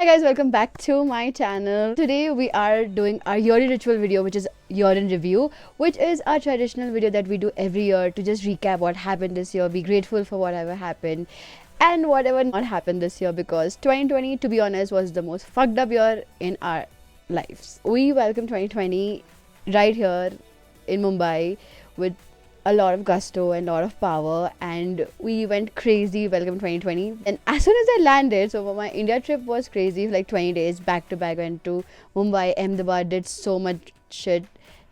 Hi guys, welcome back to my channel. Today we are doing our yearly ritual video, which is year in review, which is our traditional video that we do every year to just recap what happened this year, be grateful for whatever happened and whatever not happened this year, because 2020, to be honest, was the most fucked up year in our lives. We welcome 2020 right here in Mumbai with a lot of gusto and a lot of power, and we went crazy welcome 2020. And as soon as I landed, so my India trip was crazy for like 20 days back to back. Went to Mumbai, Ahmedabad, did so much shit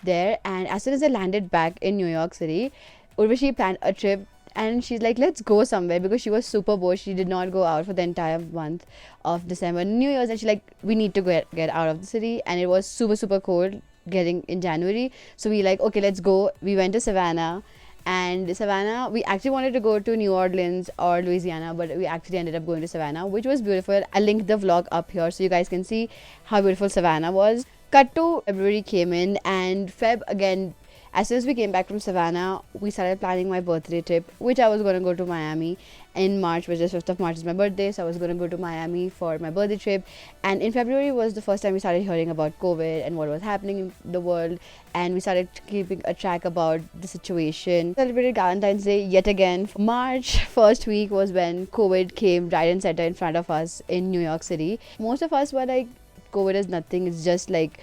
there. And as soon as I landed back in New York City, Urvashi planned a trip, and she's like, let's go somewhere, because she was super bored. She did not go out for the entire month of December, New Year's, and she's like, we need to get out of the city. And it was super cold getting in January. So we like, okay, let's go. We went to Savannah, and Savannah, we actually wanted to go to New Orleans or Louisiana, but we actually ended up going to Savannah, which was beautiful. I'll link the vlog up here so you guys can see how beautiful Savannah was. Cut to February came in, and Feb again. As soon as we came back from Savannah, we started planning my birthday trip, which I was going to go to Miami in March, which is 5th of March is my birthday. So I was going to go to Miami for my birthday trip. And in February was the first time we started hearing about COVID and what was happening in the world. And we started keeping a track about the situation. Celebrated Valentine's Day yet again. March first week was when COVID came right and center in front of us in New York City. Most of us were like, COVID is nothing. It's just like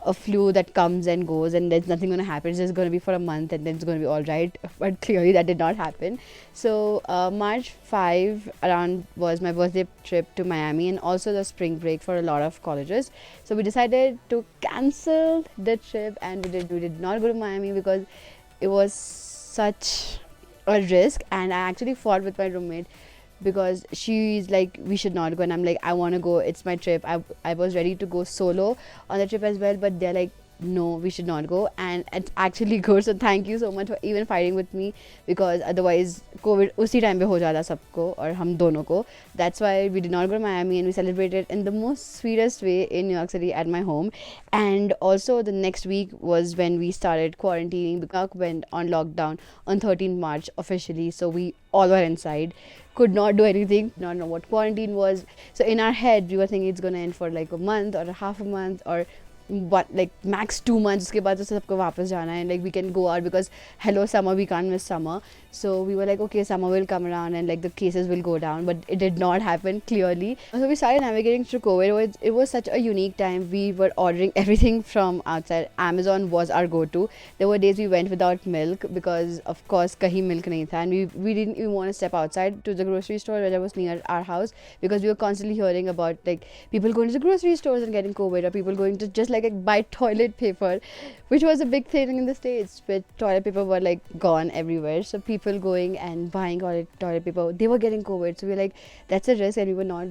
a flu that comes and goes, and there's nothing going to happen. It's just going to be for a month and then it's going to be all right. But clearly that did not happen. So March 5 around was my birthday trip to Miami, and also the spring break for a lot of colleges. So we decided to cancel the trip, and we did not go to Miami because it was such a risk. And I actually fought with my roommate because she's like, we should not go, and I'm like, I want to go, it's my trip. I was ready to go solo on the trip as well, but they're like, no, we should not go. And it's actually good. So thank you so much for even fighting with me, because otherwise COVID usi time pe ho jata sabko aur hum dono ko. That's why we did not go to Miami, and we celebrated in the most sweetest way in New York City at my home. And also the next week was when we started quarantining. The New York went on lockdown on 13th March officially, so we all were inside, could not do anything, not know what quarantine was. So in our head we were thinking it's gonna end for like a month or a half a month, or what, like max 2 months. उसके बाद तो सबको वापस जाना है, like we can go out because hello summer, we can't miss summer. So we were like, okay, summer will come around and like the cases will go down, but it did not happen clearly. So we started navigating through COVID. It was such a unique time. We were ordering everything from outside. Amazon was our go-to. There were days we went without milk because of course kahi milk nahi tha, and we didn't even want to step outside to the grocery store that was near our house, because we were constantly hearing about like people going to the grocery stores and getting COVID, or people going to just like buy toilet paper, which was a big thing in the States. But toilet paper were like gone everywhere, so people going and buying toilet paper, they were getting COVID. So we were like, that's a risk, and we were not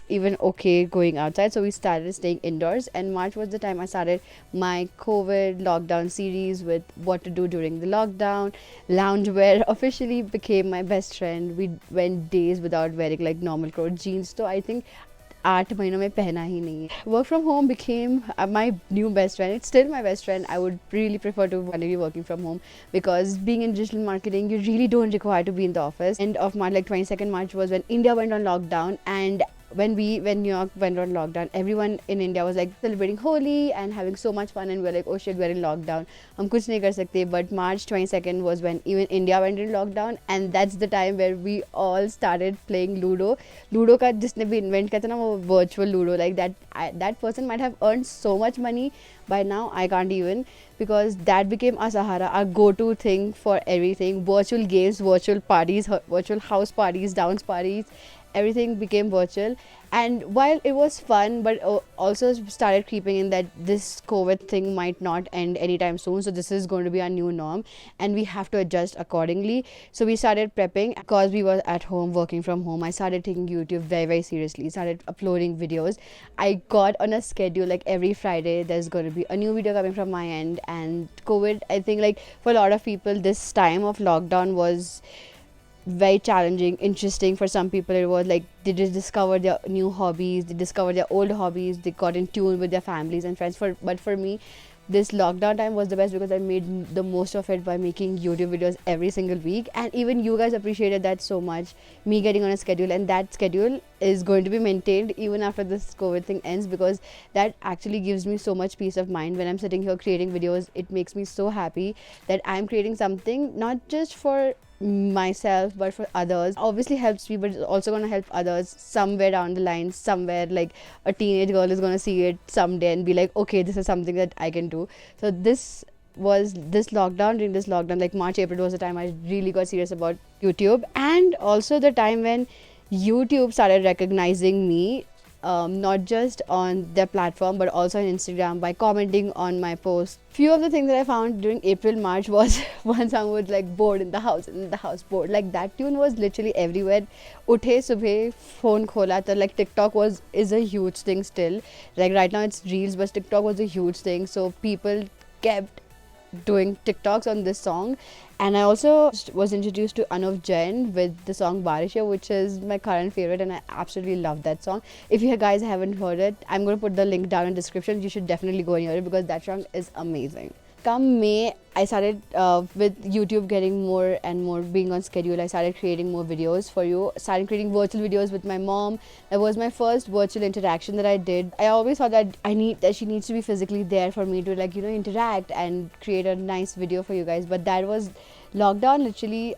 even okay going outside. So we started staying indoors, and March was the time I started my COVID lockdown series with what to do during the lockdown. Loungewear officially became my best friend. We went days without wearing like normal clothes, jeans. So I think 8 महीनों में पहना ही नहीं है. Work from home became my new best friend. It's still my best friend. I would really prefer to be working from home, because being in digital marketing, you really don't require to be in the office. End of March, like 22nd March was when India went on lockdown, and when New York went on lockdown, everyone in India was like celebrating Holi and having so much fun, and we're like, oh shit, we're in lockdown, हम कुछ नहीं कर सकते. But March 22nd was when even India went in lockdown, and that's the time where we all started playing Ludo. Ludo का जिसने भी invent किया था ना, वो virtual Ludo, like that person might have earned so much money by now. I can't even, because that became our Sahara, our go-to thing for everything. Virtual games, virtual parties, virtual house parties, dance parties, everything became virtual. And while it was fun, but also started creeping in that this COVID thing might not end anytime soon. So this is going to be our new norm, and we have to adjust accordingly. So we started prepping because we were at home working from home. I started taking YouTube very seriously, started uploading videos. I got on a schedule, like every Friday there's going to be a new video coming from my end. And COVID, I think like for a lot of people, this time of lockdown was very challenging, interesting. For some people it was like they just discovered their new hobbies, they discovered their old hobbies, they got in tune with their families and friends. But for me, this lockdown time was the best because I made the most of it by making YouTube videos every single week, and even you guys appreciated that so much, me getting on a schedule, and that schedule is going to be maintained even after this COVID thing ends, because that actually gives me so much peace of mind when I'm sitting here creating videos. It makes me so happy that I'm creating something not just for myself but for others. Obviously helps me, but it's also going to help others somewhere down the line. Somewhere like a teenage girl is going to see it someday and be like, okay, this is something that I can do. So during this lockdown, like March, April was the time I really got serious about YouTube, and also the time when YouTube started recognizing me, not just on their platform but also on Instagram by commenting on my posts. Few of the things that I found during April, March was one song was like bored in the house bored. Like that tune was literally everywhere. Uthe subhe phone khola to like TikTok is a huge thing still. Like right now it's Reels, but TikTok was a huge thing. So people kept doing TikToks on this song. And I also was introduced to Anuv Jain with the song Barisha, which is my current favorite, and I absolutely love that song. If you guys haven't heard it, I'm going to put the link down in the description. You should definitely go and hear it because that song is amazing. Come May, I started with YouTube getting more and more being on schedule. I started creating more videos for you. Started creating virtual videos with my mom. That was my first virtual interaction that I did. I always thought that she needs to be physically there for me to like interact and create a nice video for you guys. But that was lockdown literally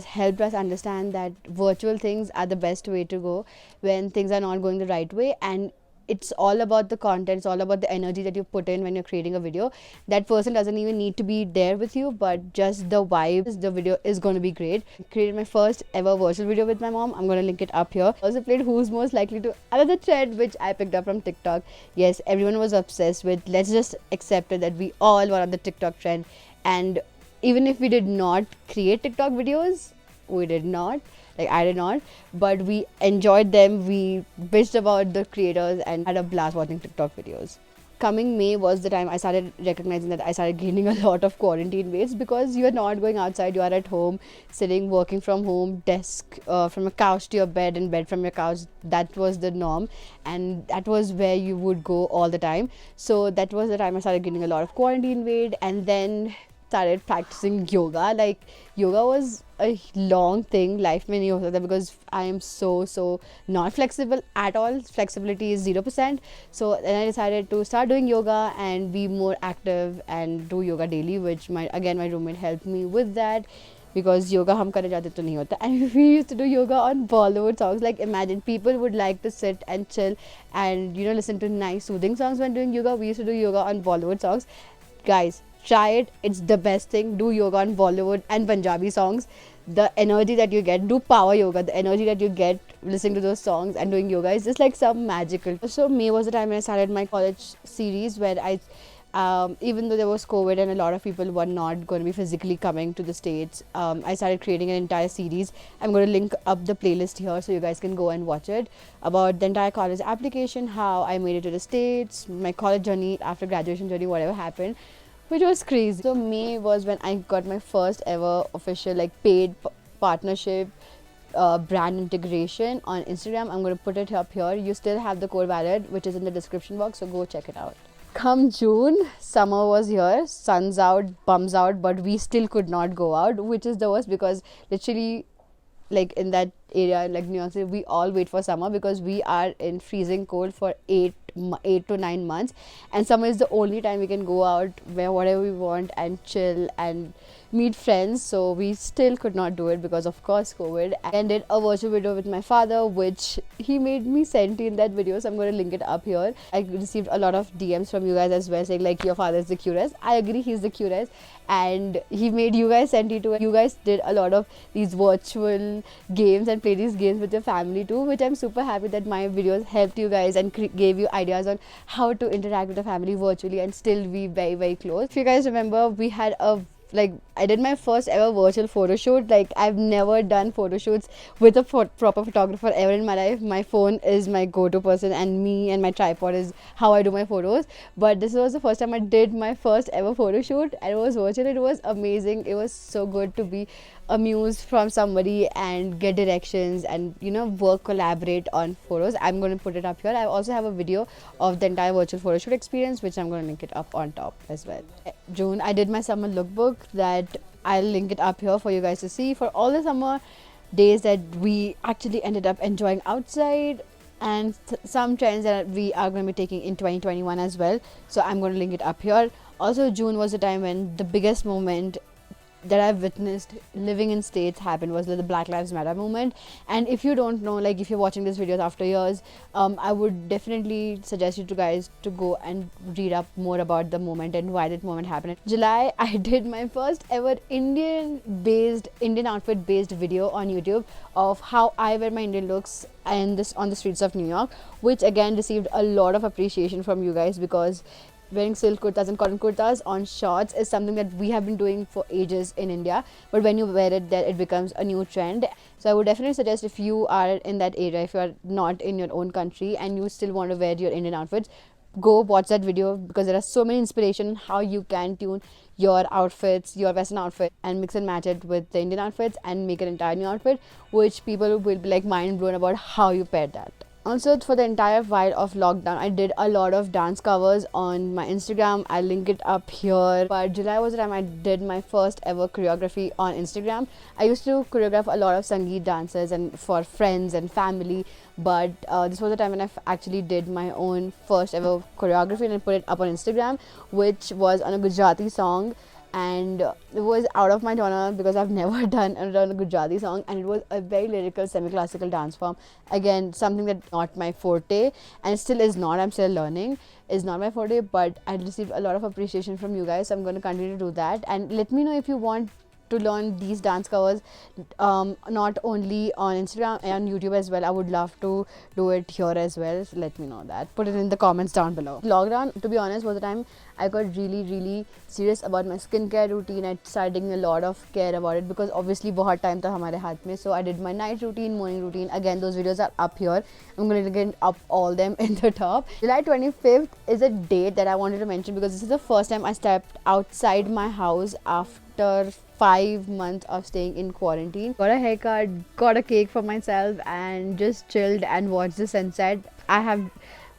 helped us understand that virtual things are the best way to go when things are not going the right way. And it's all about the content, it's all about the energy that you put in when you're creating a video. That person doesn't even need to be there with you, but just the vibe, the video is going to be great. I created my first ever virtual video with my mom. I'm going to link it up here. Also played Who's Most Likely to, another trend which I picked up from TikTok. Yes, everyone was obsessed with, let's just accept it that we all were on the TikTok trend. And even if we did not create TikTok videos, we did not, like I did not, but we enjoyed them. We bitched about the creators and had a blast watching TikTok videos. Coming May was the time I started recognizing that I started gaining a lot of quarantine weights, because you are not going outside, you are at home, sitting, working from home, desk, from a couch to your bed and bed from your couch. That was the norm, and that was where you would go all the time. So that was the time I started gaining a lot of quarantine weight, and then started practicing yoga. Like yoga was a long thing, life mein nahi ho sakta, because I am so not flexible at all. Flexibility is 0%. So then I decided to start doing yoga and be more active and do yoga daily, which my roommate helped me with that, because yoga hum karne jate to nahi hota. And we used to do yoga on Bollywood songs. Like imagine people would like to sit and chill and listen to nice soothing songs when doing yoga. We used to do yoga on Bollywood songs. Guys, try it, it's the best thing. Do yoga on Bollywood and Punjabi songs. The energy that you get, do power yoga, the energy that you get listening to those songs and doing yoga is just like some magical. So May was the time when I started my college series, where I even though there was COVID and a lot of people were not going to be physically coming to the States, I started creating an entire series. I'm going to link up the playlist here so you guys can go and watch it, about the entire college application, how I made it to the States, my college journey, after graduation journey, whatever happened, which was crazy. So May was when I got my first ever official like paid partnership, brand integration on Instagram. I'm going to put it up here. You still have the code valid, which is in the description box, so go check it out. Come June, summer was here, sun's out, bums out, but we still could not go out, which is the worst, because literally like in that area like New York City, we all wait for summer because we are in freezing cold for 8 to 9 months, and summer is the only time we can go out, wear whatever we want and chill and meet friends. So we still could not do it because of course COVID. And did a virtual video with my father, which he made me senti in that video, so I'm going to link it up here. I received a lot of DMs from you guys as well, saying like your father is the cutest. I agree, he's the cutest, and he made you guys senti too. You guys did a lot of these virtual games and play these games with your family too, which I'm super happy that my videos helped you guys and gave you ideas on how to interact with the family virtually and still be very close. If you guys remember, we had a like I did my first ever virtual photo shoot. Like, I've never done photo shoots with a proper photographer ever in my life. My phone is my go-to person, and me and my tripod is how I do my photos. But this was the first time I did my first ever photo shoot, and it was virtual. It was amazing. It was so good to be amused from somebody and get directions and, you know, work, collaborate on photos. I'm going to put it up here. I also have a video of the entire virtual photo shoot experience, which I'm going to link it up on top as well. June, I did my summer lookbook that I'll link it up here for you guys to see, for all the summer days that we actually ended up enjoying outside, and some trends that we are going to be taking in 2021 as well. So I'm going to link it up here. Also, June was the time when the biggest moment that I've witnessed living in States happened was the Black Lives Matter movement. And if you don't know, like if you're watching this videos after years, I would definitely suggest you to guys to go and read up more about the moment and why that moment happened. In July, I did my first ever Indian outfit based video on YouTube of how I wear my Indian looks and this on the streets of New York, which again received a lot of appreciation from you guys, because wearing silk kurtas and cotton kurtas on shorts is something that we have been doing for ages in India, but when you wear it there, it becomes a new trend. So I would definitely suggest, if you are in that area, if you are not in your own country and you still want to wear your Indian outfits, go watch that video, because there are so many inspiration how you can tune your outfits, your Western outfit, and mix and match it with the Indian outfits and make an entire new outfit, which people will be like mind blown about how you paired that. Also, for the entire while of lockdown, I did a lot of dance covers on my Instagram. I'll link it up here. But July was the time I did my first ever choreography on Instagram. I used to choreograph a lot of Sangeet dances and for friends and family, but this was the time when I actually did my own first ever choreography, and I put it up on Instagram, which was on a Gujarati song. And it was out of my genre because I've never done a Gujarati song, and it was a very lyrical semi-classical dance form. Again, something that's not my forte, and it still is not. I'm still learning. Is not my forte, but I received a lot of appreciation from you guys, so I'm going to continue to do that. And let me know if you want to learn these dance covers, not only on Instagram and YouTube as well. I would love to do it here as well, so let me know that. Put it in the comments down below. Lockdown, to be honest, was the time I got really serious about my skincare routine. I started taking a lot of care about it, because obviously बहुत time था हमारे हाथ में. So I did my night routine, morning routine. Again, those videos are up here. I'm going to get up all them in the top. July 25th is a date that I wanted to mention, because this is the first time I stepped outside my house after 5 months of staying in quarantine. Got a haircut, got a cake for myself, and just chilled and watched the sunset. I have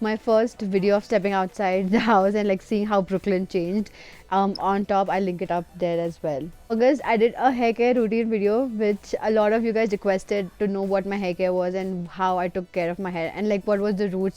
my first video of stepping outside the house and like seeing how Brooklyn changed. On top, I'll link it up there as well. August, I did a hair care routine video, which a lot of you guys requested to know what my hair care was and how I took care of my hair, and like what was the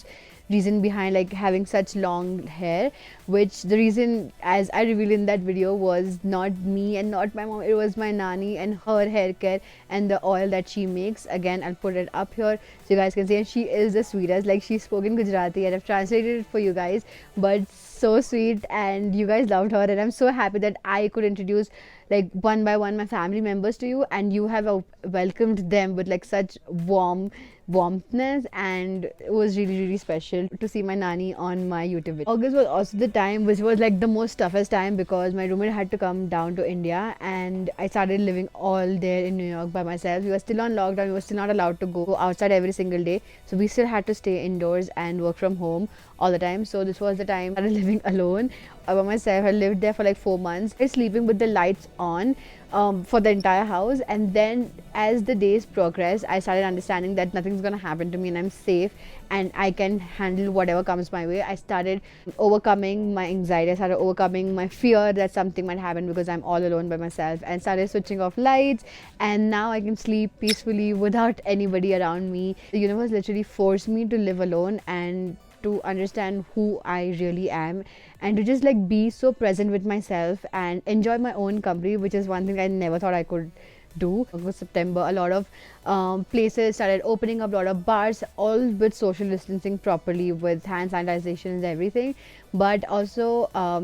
reason behind like having such long hair, which the reason, as I revealed in that video, was not me and not my mom. It was my nani and her hair care and the oil that she makes. Again, I'll put it up here so you guys can see. And she is the sweetest. Like, she spoke in Gujarati and I've translated it for you guys, but so sweet, and you guys loved her, and I'm so happy that I could introduce like one by one my family members to you, and you have welcomed them with like such warmthness, and it was really special to see my nani on my YouTube video. August was also the time which was like the most toughest time, because my roommate had to come down to India and I started living all there in New York by myself. We were still on lockdown, we were still not allowed to go outside every single day, so we still had to stay indoors and work from home all the time. So this was the time I started living alone by myself. I lived there for like 4 months. I was sleeping with the lights on for the entire house, and then as the days progressed, I started understanding that nothing's gonna happen to me and I'm safe and I can handle whatever comes my way. I started overcoming my anxiety. I started overcoming my fear that something might happen because I'm all alone by myself, and started switching off lights, and now I can sleep peacefully without anybody around me. The universe literally forced me to live alone and to understand who I really am, and to just like be so present with myself and enjoy my own company, which is one thing I never thought I could do. August, September, a lot of places started opening up, a lot of bars, all with social distancing properly, with hand sanitization and everything. but also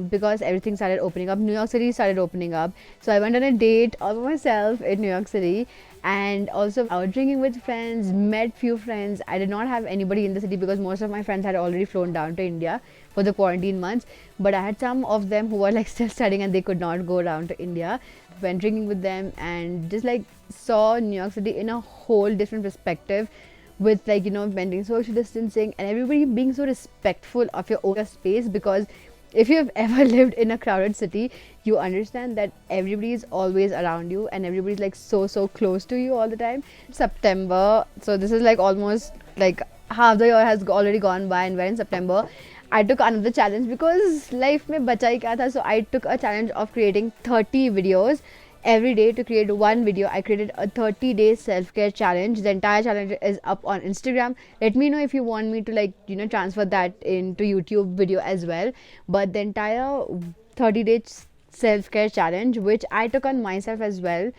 because everything started opening up, New York City started opening up. So I went on a date all by myself in New York City, and also out drinking with friends, met few friends. I did not have anybody in the city because most of my friends had already flown down to India for the quarantine months, but I had some of them who were like still studying and they could not go down to India. Went drinking with them and just like saw New York City in a whole different perspective, with like, you know, maintaining social distancing and everybody being so respectful of your own space. Because if you've ever lived in a crowded city, you understand that everybody is always around you and everybody's like so close to you all the time. September, so this is like almost like half the year has already gone by, and we're in September. I took another challenge because life mein bacha hi kya tha, so I took a challenge of creating 30 videos every day. To create one video, I created a 30-day self-care challenge. The entire challenge is up on Instagram. Let me know if you want me to, like, you know, transfer that into YouTube video as well. But the entire 30-day self-care challenge, which I took on myself as well,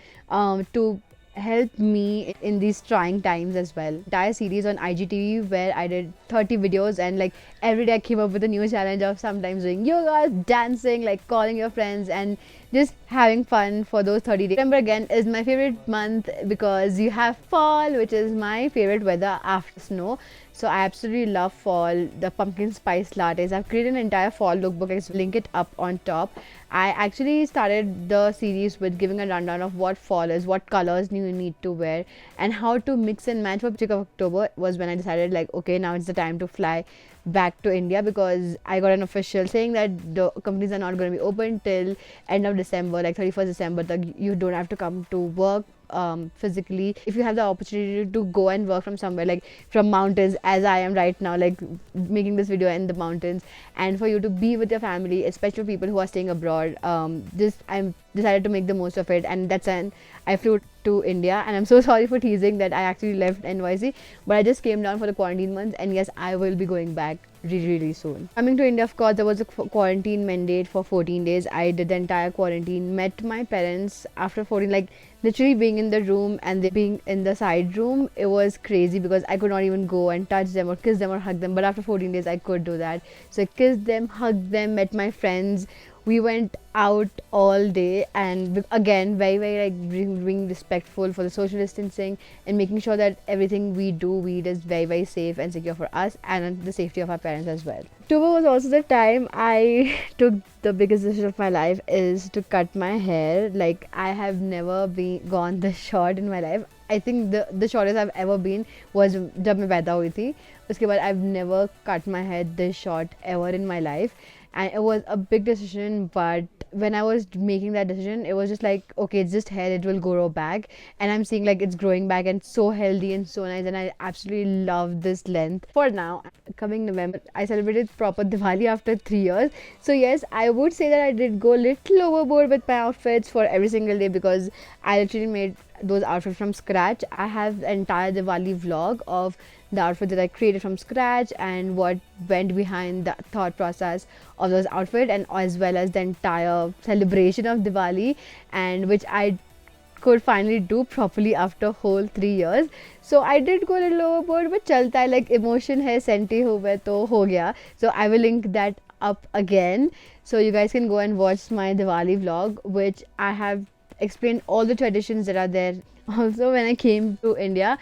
to help me in these trying times as well. Entire series on IGTV where I did 30 videos, and like every day I came up with a new challenge of sometimes doing yoga, dancing, like calling your friends, and just having fun for those 30 days. September again is my favorite month because you have fall, which is my favorite weather after snow. So I absolutely love fall. The pumpkin spice lattes. I've created an entire fall lookbook. I'll link it up on top. I actually started the series with giving a rundown of what fall is, what colors you need to wear, and how to mix and match. For the of October was when I decided, like, okay, now it's the time to fly back to India, because I got an official saying that the companies are not going to be open till end of December, like 31st December. You don't have to come to work physically. If you have the opportunity to go and work from somewhere, like from mountains, as I am right now, like making this video in the mountains, and for you to be with your family, especially people who are staying abroad, just I'm decided to make the most of it, and that's when I flew to India. And I'm so sorry for teasing that I actually left NYC, but I just came down for the quarantine months, and yes, I will be going back really soon. Coming to India, of course, there was a quarantine mandate for 14 days. I did the entire quarantine, met my parents after 14, like literally being in the room and they being in the side room. It was crazy because I could not even go and touch them or kiss them or hug them, but after 14 days I could do that. So I kissed them, hugged them, met my friends. We went out all day, and again very like being respectful for the social distancing and making sure that everything we do is very safe and secure for us and the safety of our parents as well. October was also the time I took the biggest decision of my life, is to cut my hair. Like, I have never been gone this short in my life. I think the shortest I've ever been was जब मैं पैदा हुई थी. उसके बाद I've never cut my hair this short ever in my life, and it was a big decision. But when I was making that decision, it was just like, okay, it's just hair, it will grow back, and I'm seeing like it's growing back and so healthy and so nice, and I absolutely love this length. For now, coming November, I celebrated proper Diwali after 3 years. So yes, I would say that I did go a little overboard with my outfits for every single day, because I literally made those outfits from scratch. I have the entire Diwali vlog of the outfit that I created from scratch and what went behind the thought process of those outfits, and as well as the entire celebration of Diwali, and which I could finally do properly after whole 3 years. So I did go a little overboard, but chalta hai, like emotion hai, senti hue to ho gaya. So I will link that up again, so you guys can go and watch my Diwali vlog, which I have explained all the traditions that are there. Also, when I came to India,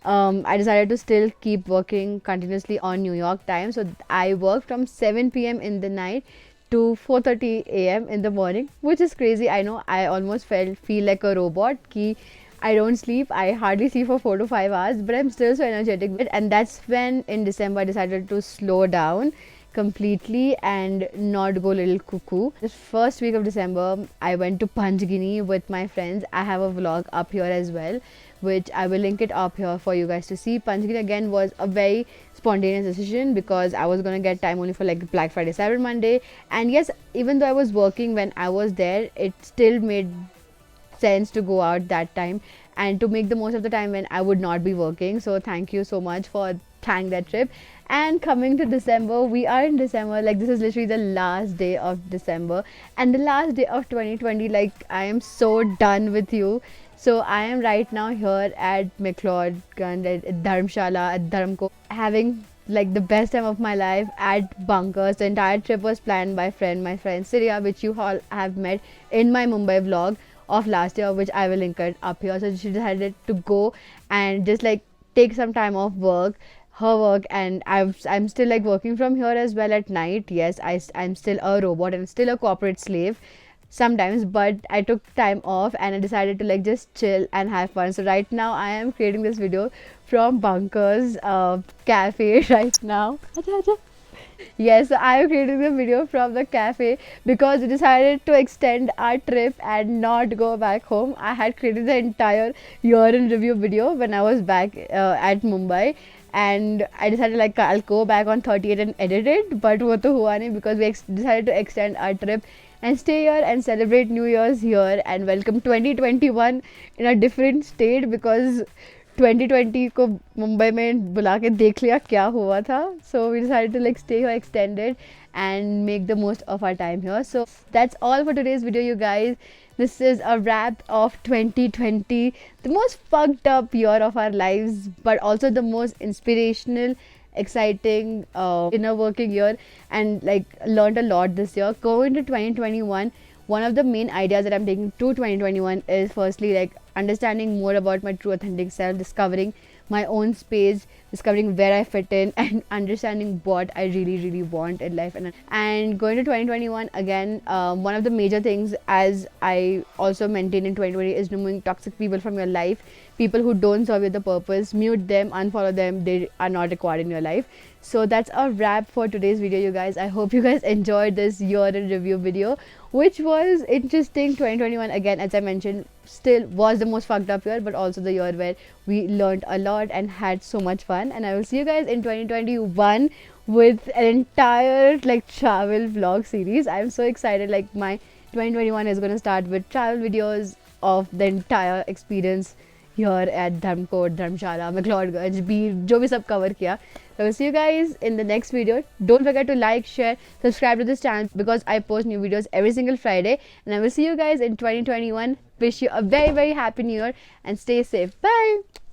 I decided to still keep working continuously on New York time. So I worked from 7 p.m. in the night to 4:30 a.m. in the morning, which is crazy. I know, I almost feel like a robot. Ki I don't sleep. I hardly sleep for 4 to 5 hours, but I'm still so energetic. And that's when in December I decided to slow down completely and not go little cuckoo. This first week of December, I went to Panchgini with my friends. I have a vlog up here as well, which I will link it up here for you guys to see. Panchgini again was a very spontaneous decision because I was gonna get time only for like Black Friday, Cyber Monday, and yes, even though I was working when I was there, it still made sense to go out that time and to make the most of the time when I would not be working. So thank you so much for planning that trip. And coming to December, we are in December, like this is literally the last day of December and the last day of 2020. Like, I am so done with you. So I am right now here at McLeod at Dharamshala at Dharamko, having like the best time of my life at Bunkers. The entire trip was planned by my friend Surya, which you all have met in my Mumbai vlog of last year, which I will link it up here. So she decided to go and just like take some time off her work, and I'm still like working from here as well at night. Yes, I'm still a robot and still a corporate slave sometimes, but I took time off and I decided to like just chill and have fun. So right now I am creating this video from Bunkers cafe right now. Yes, so I am creating the video from the cafe because we decided to extend our trip and not go back home. I had created the entire year in review video when I was back at Mumbai, and I decided like I'll go back on 38 and edit it, but वो तो हुआ नहीं because we decided to extend our trip and stay here and celebrate New Year's here and welcome 2021 in a different state because 2020 को मुंबई में बुला के देख लिया क्या हुआ था. So we decided to like stay here extended and make the most of our time here. So that's all for today's video, you guys. This is a wrap of 2020, the most fucked up year of our lives, but also the most inspirational, exciting, inner working year, and like learned a lot this year. Going to 2021, one of the main ideas that I'm taking to 2021 is firstly like understanding more about my true authentic self, discovering my own space, discovering where I fit in, and understanding what I really want in life. And going to 2021 again, one of the major things, as I also maintain in 2020, is removing toxic people from your life. People who don't serve you the purpose, mute them, unfollow them. They are not required in your life. So that's a wrap for today's video, you guys. I hope you guys enjoyed this year in review video, which was interesting. 2021 again, as I mentioned, still was the most fucked up year, but also the year where we learned a lot and had so much fun. And I will see you guys in 2021 with an entire like travel vlog series. I'm so excited. Like my 2021 is going to start with travel videos of the entire experience here at Dharmkot, Dharamshala, McLeodganj, Beer, जो भी सब cover किया. So I will see you guys in the next video. Don't forget to like, share, subscribe to this channel because I post new videos every single Friday. And I will see you guys in 2021. Wish you a very happy new year and stay safe. Bye.